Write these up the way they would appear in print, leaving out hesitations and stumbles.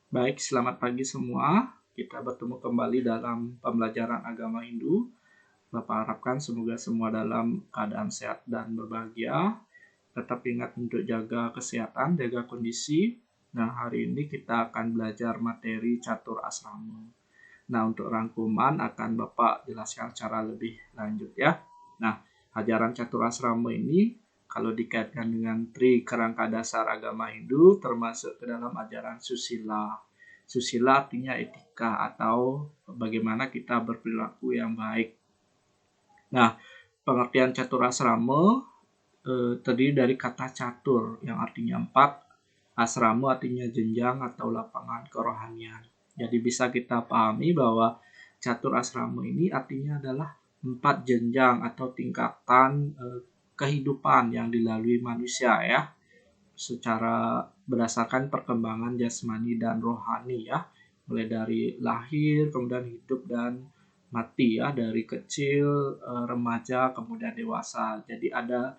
Baik, selamat pagi semua. Kita bertemu kembali dalam pembelajaran agama Hindu. Bapak harapkan semoga semua dalam keadaan sehat dan berbahagia. Tetap ingat untuk jaga kesehatan, jaga kondisi. Nah, hari ini kita akan belajar materi catur asrama. Nah, untuk rangkuman akan Bapak jelaskan secara lebih lanjut ya. Nah, ajaran catur asrama ini kalau dikaitkan dengan tri kerangka dasar agama Hindu termasuk ke dalam ajaran susila. Susila artinya etika atau bagaimana kita berperilaku yang baik. Nah, pengertian catur asrama terdiri dari kata catur yang artinya 4, asrama artinya jenjang atau lapangan kerohanian. Jadi bisa kita pahami bahwa catur asrama ini artinya adalah 4 jenjang atau tingkatan kehidupan yang dilalui manusia ya, secara berdasarkan perkembangan jasmani dan rohani ya, mulai dari lahir, kemudian hidup dan mati ya, dari kecil, remaja, kemudian dewasa. Jadi ada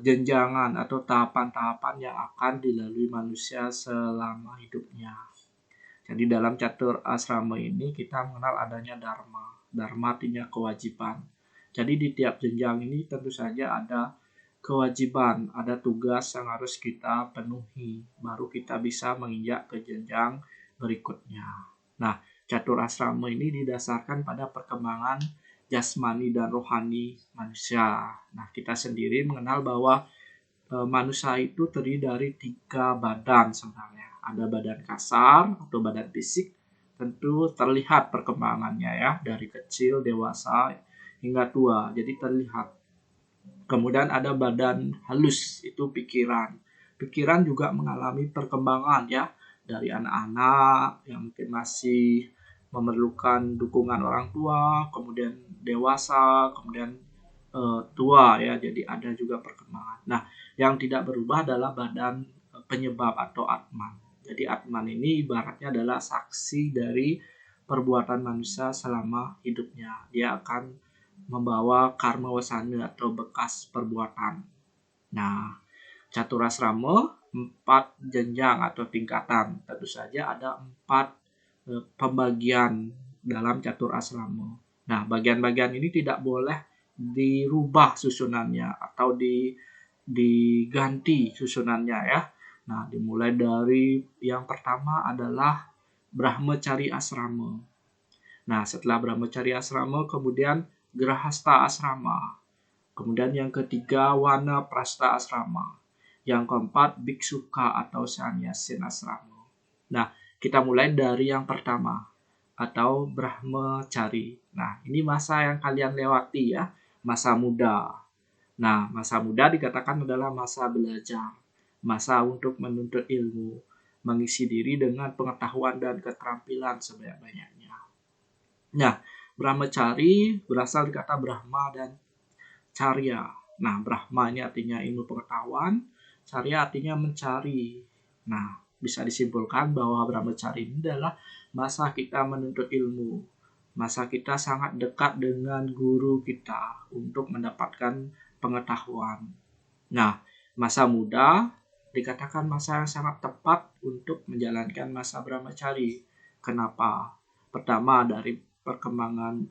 jenjangan atau tahapan-tahapan yang akan dilalui manusia selama hidupnya. Jadi dalam catur asrama ini kita mengenal adanya dharma. Dharma artinya kewajiban. Jadi di tiap jenjang ini tentu saja ada kewajiban, ada tugas yang harus kita penuhi. Baru kita bisa menginjak ke jenjang berikutnya. Nah, catur asrama ini didasarkan pada perkembangan jasmani dan rohani manusia. Nah, kita sendiri mengenal bahwa manusia itu terdiri dari 3 badan sebenarnya. Ada badan kasar atau badan fisik, tentu terlihat perkembangannya ya, dari kecil, dewasa, hingga tua. Jadi terlihat. Kemudian ada badan halus, itu pikiran. Pikiran juga mengalami perkembangan ya, dari anak-anak yang mungkin masih memerlukan dukungan orang tua, kemudian dewasa, kemudian tua ya, jadi ada juga perkembangan. Nah, yang tidak berubah adalah badan penyebab atau atman. Jadi atman ini ibaratnya adalah saksi dari perbuatan manusia selama hidupnya. Dia akan membawa karma wasana atau bekas perbuatan. Nah, caturasrama 4 jenjang atau tingkatan. Tentu saja ada 4 pembagian dalam catur asrama. Nah, bagian-bagian ini tidak boleh dirubah susunannya atau diganti susunannya ya. Nah, dimulai dari yang pertama adalah Brahmacari asrama. Nah, setelah Brahmacari asrama kemudian Grahasta asrama. Kemudian yang ketiga Wana Prasta asrama. Yang keempat Biksuka atau Sannyasin asrama. Nah, kita mulai dari yang pertama atau Brahmacari. Nah, ini masa yang kalian lewati ya, masa muda. Nah, masa muda dikatakan adalah masa belajar, masa untuk menuntut ilmu, mengisi diri dengan pengetahuan dan keterampilan sebanyak-banyaknya. Nah, Brahmacari berasal dari kata Brahma dan Carya. Nah, Brahma ini artinya ilmu pengetahuan, Carya artinya mencari. Nah, bisa disimpulkan bahwa Brahmacari ini adalah masa kita menuntut ilmu. Masa kita sangat dekat dengan guru kita untuk mendapatkan pengetahuan. Nah, masa muda dikatakan masa yang sangat tepat untuk menjalankan masa Brahmacari. Kenapa? Pertama, dari perkembangan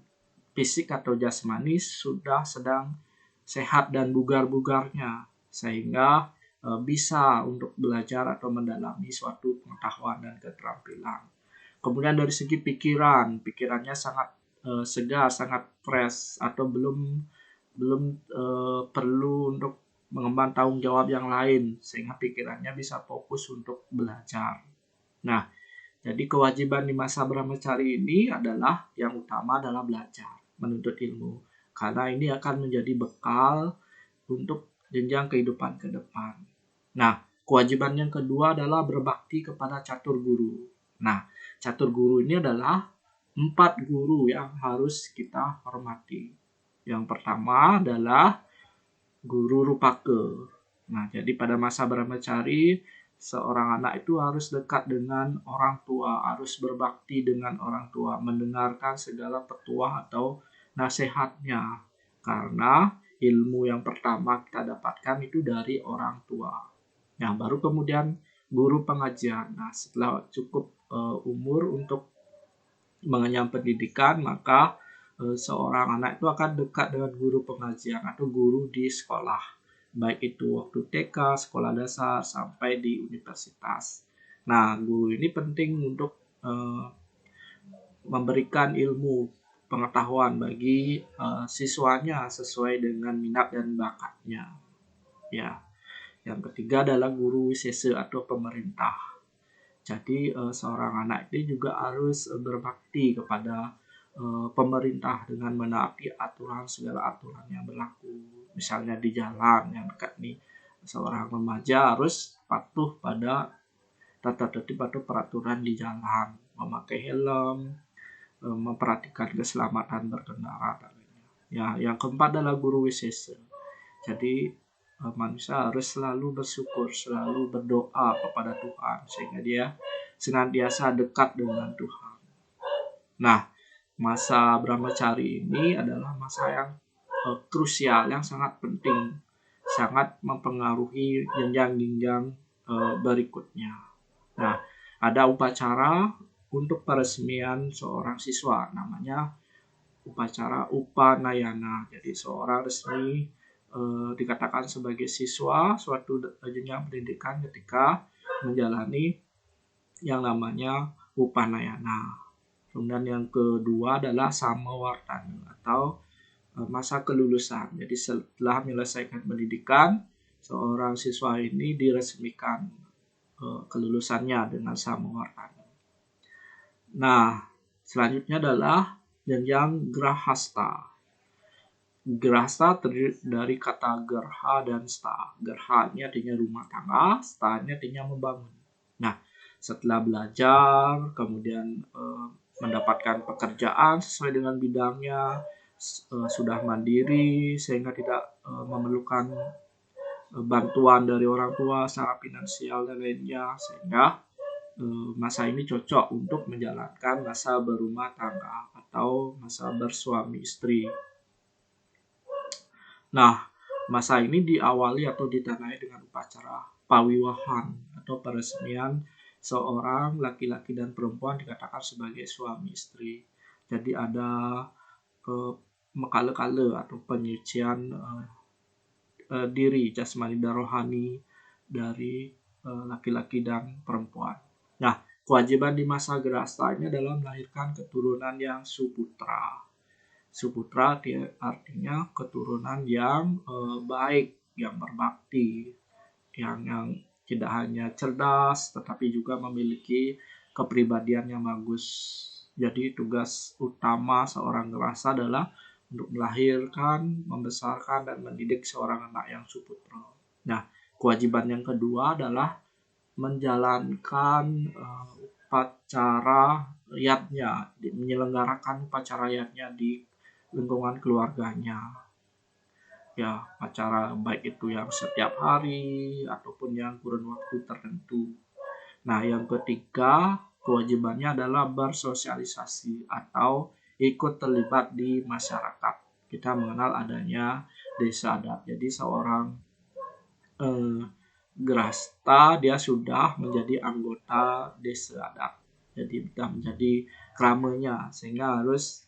fisik atau jasmani sudah sedang sehat dan bugar-bugarnya, sehingga bisa untuk belajar atau mendalami suatu pengetahuan dan keterampilan. Kemudian dari segi pikirannya sangat segar, sangat fresh, atau belum perlu untuk mengemban tanggung jawab yang lain, sehingga pikirannya bisa fokus untuk belajar. Nah, jadi kewajiban di masa Brahmacari ini adalah yang utama adalah belajar, menuntut ilmu. Karena ini akan menjadi bekal untuk jenjang kehidupan ke depan. Nah, kewajiban yang kedua adalah berbakti kepada catur guru. Nah, catur guru ini adalah 4 guru yang harus kita hormati. Yang pertama adalah guru Rupaka. Nah, jadi pada masa Brahmacari, seorang anak itu harus dekat dengan orang tua, harus berbakti dengan orang tua, mendengarkan segala petuah atau nasihatnya. Karena ilmu yang pertama kita dapatkan itu dari orang tua. Nah, baru kemudian guru pengajian. Nah, setelah cukup umur untuk mengenyam pendidikan, maka seorang anak itu akan dekat dengan guru pengajian atau guru di sekolah, baik itu waktu TK, sekolah dasar, sampai di universitas. Nah, guru ini penting untuk memberikan ilmu pengetahuan bagi siswanya sesuai dengan minat dan bakatnya. Ya, yang ketiga adalah guru wisesa atau pemerintah. Jadi seorang anak ini juga harus berbakti kepada pemerintah dengan menaati segala aturan yang berlaku. Misalnya di jalan yang dekat nih, seorang remaja harus patuh pada tata tertib atau peraturan di jalan, memakai helm, memperhatikan keselamatan berkendara dan lainnya. Ya, yang keempat adalah guru wisesa. Jadi manusia harus selalu bersyukur, selalu berdoa kepada Tuhan sehingga dia senantiasa dekat dengan Tuhan. Nah, masa brahmacari ini adalah masa yang krusial, yang sangat penting, sangat mempengaruhi jenjang-jenjang berikutnya. Nah, ada upacara untuk peresmian seorang siswa, namanya upacara upanayana. Jadi seorang resmi dikatakan sebagai siswa suatu jenjang pendidikan ketika menjalani yang namanya upanayana. Kemudian yang kedua adalah samawartana atau masa kelulusan. Jadi setelah menyelesaikan pendidikan, seorang siswa ini diresmikan kelulusannya dengan samawartana. Nah, selanjutnya adalah jenjang grahasta. Grahasta terdiri dari kata gerha dan sta. Gerha ini artinya rumah tangga, sta ini artinya membangun. Nah, setelah belajar, kemudian mendapatkan pekerjaan sesuai dengan bidangnya, sudah mandiri sehingga tidak memerlukan bantuan dari orang tua secara finansial dan lainnya, sehingga masa ini cocok untuk menjalankan masa berumah tangga atau masa bersuami istri. Nah, masa ini diawali atau ditandai dengan upacara pawiwahan atau peresmian seorang laki-laki dan perempuan dikatakan sebagai suami istri. Jadi ada mekale-kale atau penyucian diri jasmani dan rohani dari laki-laki dan perempuan. Nah, kewajiban di masa grahasta ini adalah melahirkan keturunan yang suputra. Suputra artinya keturunan yang baik, yang berbakti, yang tidak hanya cerdas tetapi juga memiliki kepribadian yang bagus. Jadi tugas utama seorang grahasta adalah untuk melahirkan, membesarkan dan mendidik seorang anak yang suputra. Nah, kewajiban yang kedua adalah menjalankan upacara yatnya, menyelenggarakan upacara yatnya di lingkungan keluarganya. Ya, acara baik itu yang setiap hari ataupun yang kurun waktu tertentu. Nah, yang ketiga, kewajibannya adalah bersosialisasi atau ikut terlibat di masyarakat. Kita mengenal adanya desa adat. Jadi seorang grahasta dia sudah menjadi anggota desa adat. Jadi sudah menjadi kramanya sehingga harus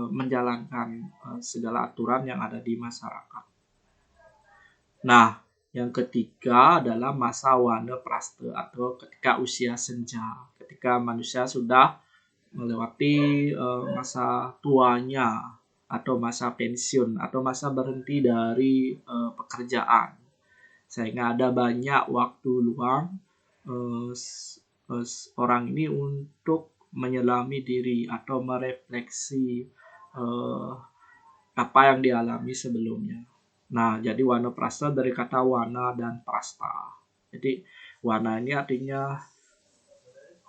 menjalankan segala aturan yang ada di masyarakat. Nah, yang ketiga adalah masa wanaprastha atau ketika usia senja. Ketika manusia sudah melewati masa tuanya atau masa pensiun atau masa berhenti dari pekerjaan. Sehingga ada banyak waktu luang orang ini untuk menyelami diri atau merefleksi apa yang dialami sebelumnya. Nah, jadi wanaprastha dari kata wana dan prastha. Jadi wana ini artinya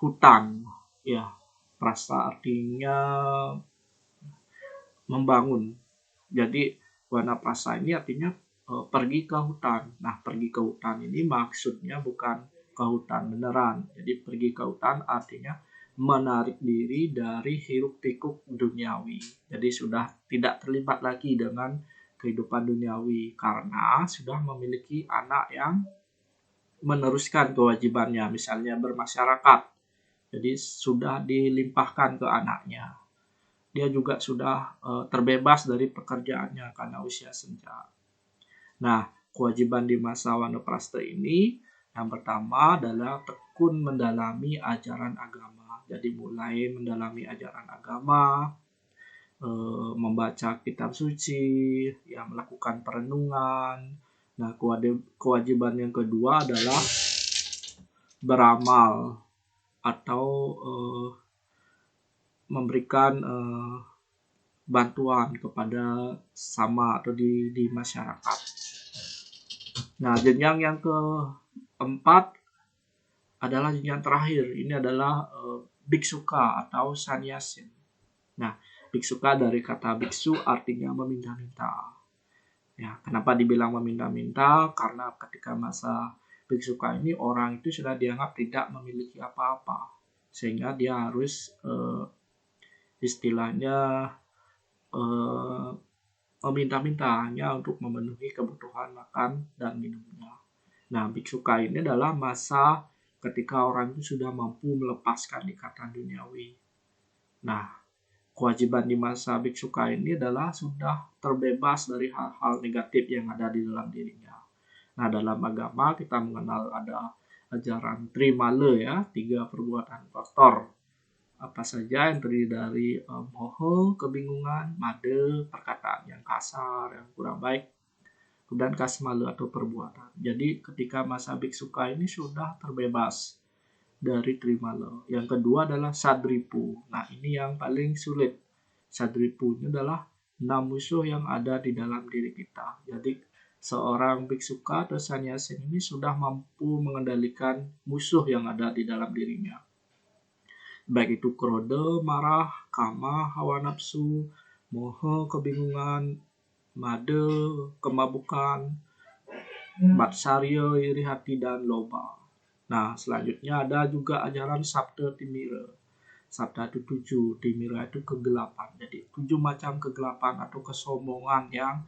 hutan, ya. Prastha artinya membangun. Jadi wanaprastha ini artinya pergi ke hutan. Nah, pergi ke hutan ini maksudnya bukan ke hutan beneran. Jadi pergi ke hutan artinya menarik diri dari hiruk pikuk duniawi. Jadi sudah tidak terlibat lagi dengan kehidupan duniawi karena sudah memiliki anak yang meneruskan kewajibannya, misalnya bermasyarakat. Jadi sudah dilimpahkan ke anaknya. Dia juga sudah terbebas dari pekerjaannya karena usia senja. Nah, kewajiban di masa Wanaprastha ini yang pertama adalah tekun mendalami ajaran agama. Jadi mulai mendalami ajaran agama, membaca kitab suci, ya melakukan perenungan. Nah, kewajiban yang kedua adalah beramal atau memberikan bantuan kepada sama atau di masyarakat. Nah, jenjang yang keempat adalah jenjang terakhir. Ini adalah biksuka atau sannyasin. Nah, biksuka dari kata biksu artinya meminta-minta. Ya, kenapa dibilang meminta-minta? Karena ketika masa biksuka ini orang itu sudah dianggap tidak memiliki apa-apa, sehingga dia harus istilahnya meminta-minta hanya untuk memenuhi kebutuhan makan dan minumnya. Nah, biksuka ini adalah masa ketika orang itu sudah mampu melepaskan ikatan duniawi. Nah, kewajiban di masa biksuka ini adalah sudah terbebas dari hal-hal negatif yang ada di dalam dirinya. Nah, dalam agama kita mengenal ada ajaran Trimala ya, 3 perbuatan kotor. Apa saja yang terdiri dari moho, kebingungan, made, perkataan yang kasar, yang kurang baik, dan kasmalu atau perbuatan. Jadi ketika masa biksuka ini sudah terbebas dari trimala. Yang kedua adalah sadripu. Nah, ini yang paling sulit. Sadripu ini adalah 6 musuh yang ada di dalam diri kita. Jadi seorang biksuka atau sannyasin ini sudah mampu mengendalikan musuh yang ada di dalam dirinya. Baik itu krode, marah, kama, hawa nafsu, moho, kebingungan, made, kemabukan, matsarya, iri hati, dan loba. Nah, selanjutnya ada juga ajaran Sabda Timira. Sabda itu 7, Timira itu kegelapan. Jadi 7 macam kegelapan atau kesombongan yang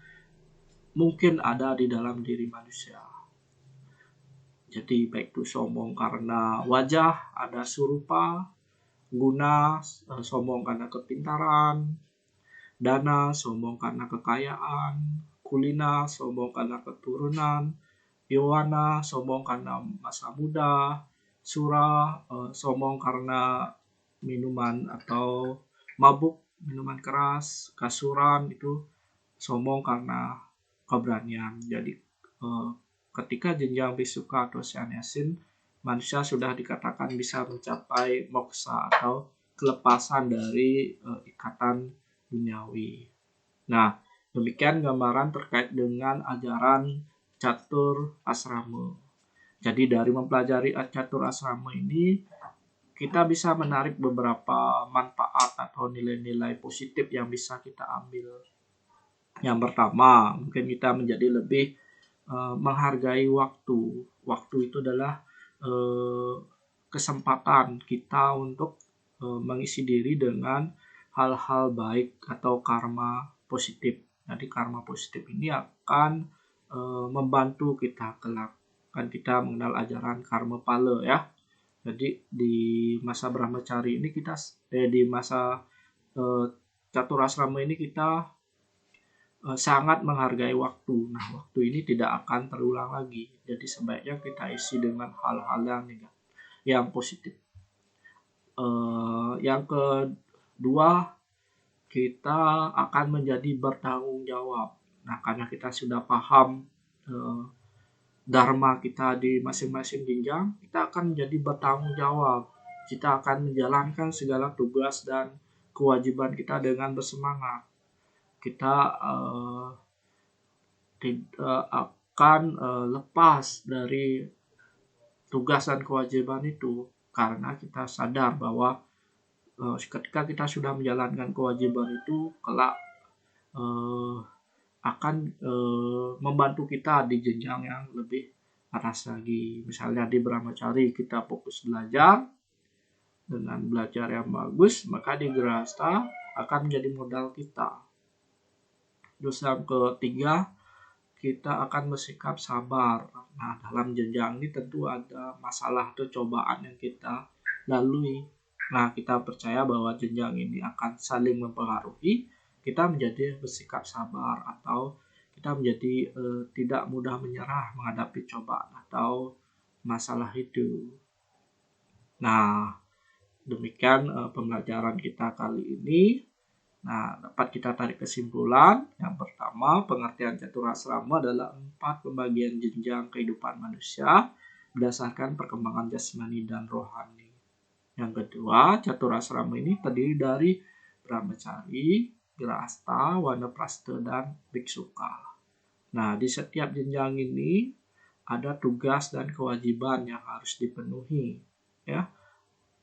mungkin ada di dalam diri manusia. Jadi baik itu sombong karena wajah, ada surupa, guna, sombong karena kepintaran, dana, sombong karena kekayaan, kulina, sombong karena keturunan, Yowana, sombong karena masa muda, Sura, sombong karena minuman atau mabuk, minuman keras, Kasuran itu sombong karena keberanian. Jadi ketika jenjang bisuka atau sannyasin, manusia sudah dikatakan bisa mencapai moksa atau kelepasan dari ikatan duniawi. Nah, demikian gambaran terkait dengan ajaran catur asrama. Jadi dari mempelajari catur asrama ini, kita bisa menarik beberapa manfaat atau nilai-nilai positif yang bisa kita ambil. Yang pertama, mungkin kita menjadi lebih menghargai waktu. Waktu itu adalah kesempatan kita untuk mengisi diri dengan hal-hal baik atau karma positif. Jadi karma positif ini akan membantu kita kelak. Kan kita mengenal ajaran karma pala ya. Jadi di masa brahmacari ini kita di masa catur asrama ini kita sangat menghargai waktu. Nah, waktu ini tidak akan terulang lagi. Jadi sebaiknya kita isi dengan hal-hal yang negatif, yang positif. Yang kedua, kita akan menjadi bertanggung jawab. Nah, karena kita sudah paham dharma kita di masing-masing jenjang, kita akan menjadi bertanggung jawab. Kita akan menjalankan segala tugas dan kewajiban kita dengan bersemangat. Kita tidak akan lepas dari tugas dan kewajiban itu karena kita sadar bahwa ketika kita sudah menjalankan kewajiban itu kelak akan membantu kita di jenjang yang lebih atas lagi. Misalnya di brahmacari kita fokus belajar, dengan belajar yang bagus maka di grahastha akan menjadi modal kita. Terus yang ketiga, kita akan bersikap sabar. Nah, dalam jenjang ini tentu ada masalah atau cobaan yang kita lalui. Nah, kita percaya bahwa jenjang ini akan saling mempengaruhi, kita menjadi bersikap sabar atau kita menjadi tidak mudah menyerah menghadapi cobaan atau masalah hidup. Nah, demikian pembelajaran kita kali ini. Nah, dapat kita tarik kesimpulan. Yang pertama, pengertian caturasrama adalah 4 pembagian jenjang kehidupan manusia berdasarkan perkembangan jasmani dan rohani. Yang kedua, caturasrama ini terdiri dari brahmacari, grahasta, wanaprastha, dan biksuka. Nah, di setiap jenjang ini ada tugas dan kewajiban yang harus dipenuhi. Ya.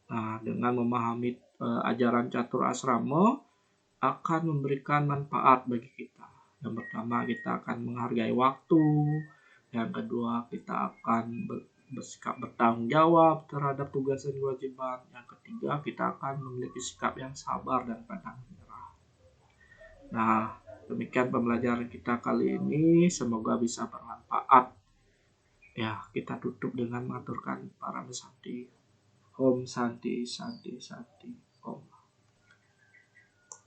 Nah, dengan memahami ajaran caturasrama akan memberikan manfaat bagi kita. Yang pertama, kita akan menghargai waktu. Yang kedua, kita akan bersikap bertanggung jawab terhadap tugas dan kewajiban. Yang ketiga, kita akan memiliki sikap yang sabar dan pantang menyerah. Nah, demikian pembelajaran kita kali ini. Semoga bisa bermanfaat. Ya, kita tutup dengan mengaturkan para Santi. Om Santi, Santi, Santi.